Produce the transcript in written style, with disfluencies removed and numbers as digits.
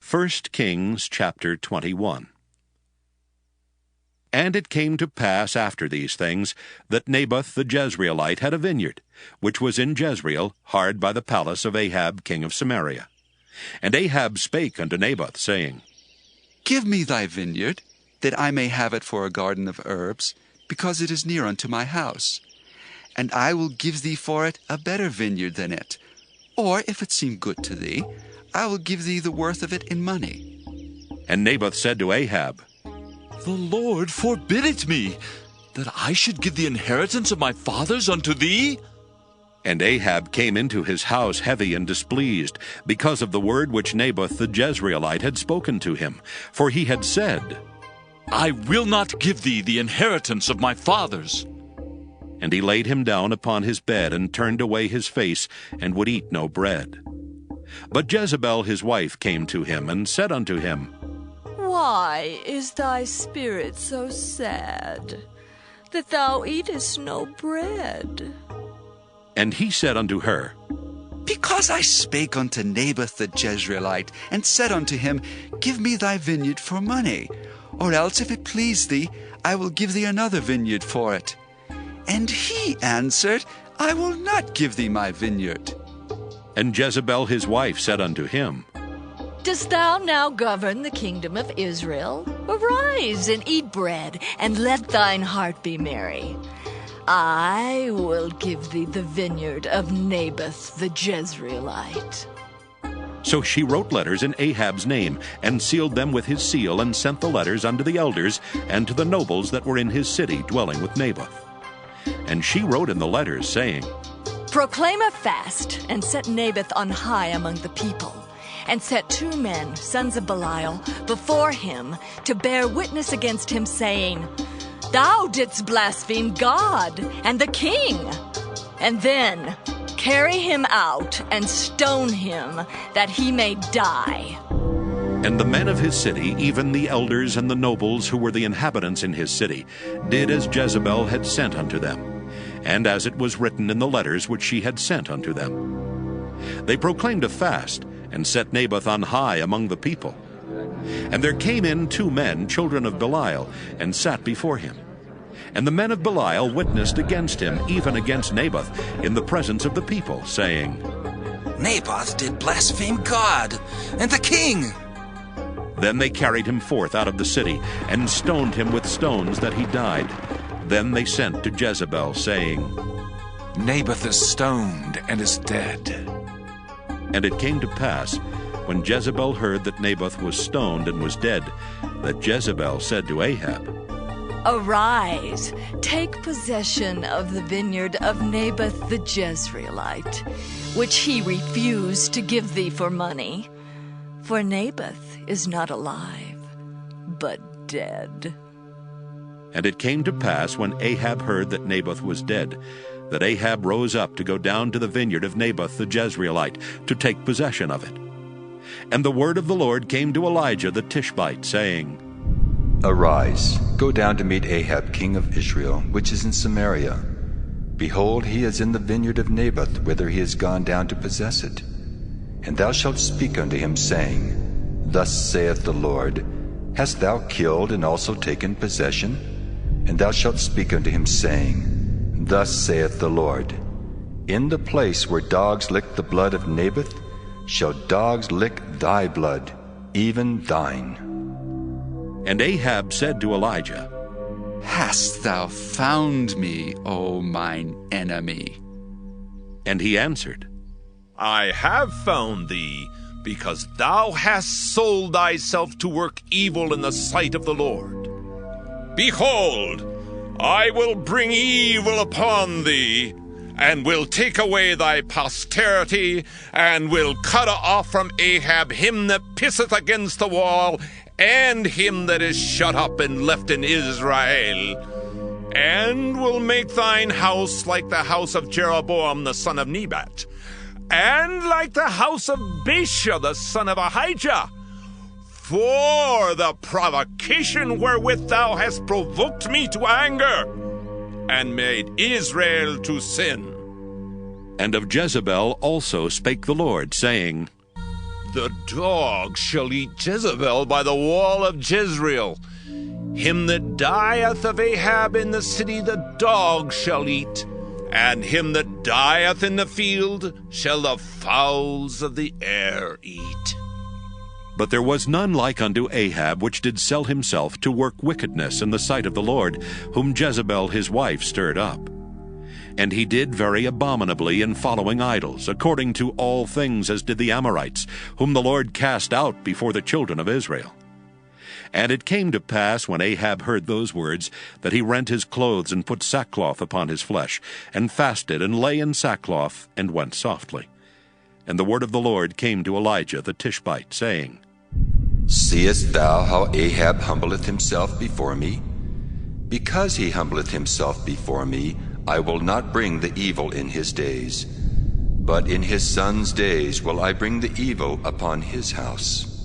1 Kings chapter 21. And it came to pass after these things, that Naboth the Jezreelite had a vineyard, which was in Jezreel, hard by the palace of Ahab king of Samaria. And Ahab spake unto Naboth, saying, Give me thy vineyard, that I may have it for a garden of herbs, because it is near unto my house. And I will give thee for it a better vineyard than it. Or, if it seem good to thee, I will give thee the worth of it in money. And Naboth said to Ahab, The Lord forbid it me, that I should give the inheritance of my fathers unto thee. And Ahab came into his house heavy and displeased, because of the word which Naboth the Jezreelite had spoken to him. For he had said, I will not give thee the inheritance of my fathers. And he laid him down upon his bed, and turned away his face, and would eat no bread. But Jezebel his wife came to him, and said unto him, Why is thy spirit so sad, that thou eatest no bread? And he said unto her, Because I spake unto Naboth the Jezreelite, and said unto him, Give me thy vineyard for money, or else, if it please thee, I will give thee another vineyard for it. And he answered, I will not give thee my vineyard. And Jezebel his wife said unto him, Dost thou now govern the kingdom of Israel? Arise and eat bread, and let thine heart be merry. I will give thee the vineyard of Naboth the Jezreelite. So she wrote letters in Ahab's name, and sealed them with his seal, and sent the letters unto the elders, and to the nobles that were in his city, dwelling with Naboth. And she wrote in the letters, saying, Proclaim a fast, and set Naboth on high among the people, and set 2 men, sons of Belial, before him, to bear witness against him, saying, Thou didst blaspheme God and the king. And then carry him out, and stone him, that he may die. And the men of his city, even the elders and the nobles who were the inhabitants in his city, did as Jezebel had sent unto them, and as it was written in the letters which she had sent unto them. They proclaimed a fast, and set Naboth on high among the people. And there came in 2 men, children of Belial, and sat before him. And the men of Belial witnessed against him, even against Naboth, in the presence of the people, saying, Naboth did blaspheme God and the king. Then they carried him forth out of the city, and stoned him with stones that he died. Then they sent to Jezebel, saying, Naboth is stoned and is dead. And it came to pass, when Jezebel heard that Naboth was stoned and was dead, that Jezebel said to Ahab, Arise, take possession of the vineyard of Naboth the Jezreelite, which he refused to give thee for money. For Naboth is not alive, but dead. And it came to pass, when Ahab heard that Naboth was dead, that Ahab rose up to go down to the vineyard of Naboth the Jezreelite, to take possession of it. And the word of the Lord came to Elijah the Tishbite, saying, Arise, go down to meet Ahab king of Israel, which is in Samaria. Behold, he is in the vineyard of Naboth, whither he is gone down to possess it. And thou shalt speak unto him, saying, Thus saith the Lord, Hast thou killed and also taken possession? And thou shalt speak unto him, saying, Thus saith the Lord, In the place where dogs lick the blood of Naboth, shall dogs lick thy blood, even thine. And Ahab said to Elijah, Hast thou found me, O mine enemy? And he answered, I have found thee, because thou hast sold thyself to work evil in the sight of the Lord. Behold, I will bring evil upon thee, and will take away thy posterity, and will cut off from Ahab him that pisseth against the wall, and him that is shut up and left in Israel, and will make thine house like the house of Jeroboam the son of Nebat, and like the house of Baasha the son of Ahijah, for the provocation wherewith thou hast provoked me to anger, and made Israel to sin. And of Jezebel also spake the Lord, saying, The dog shall eat Jezebel by the wall of Jezreel. Him that dieth of Ahab in the city the dog shall eat, and him that dieth in the field shall the fowls of the air eat. But there was none like unto Ahab, which did sell himself to work wickedness in the sight of the Lord, whom Jezebel his wife stirred up. And he did very abominably in following idols, according to all things as did the Amorites, whom the Lord cast out before the children of Israel. And it came to pass, when Ahab heard those words, that he rent his clothes and put sackcloth upon his flesh, and fasted, and lay in sackcloth, and went softly. And the word of the Lord came to Elijah the Tishbite, saying, Seest thou how Ahab humbleth himself before me? Because he humbleth himself before me, I will not bring the evil in his days, but in his son's days will I bring the evil upon his house.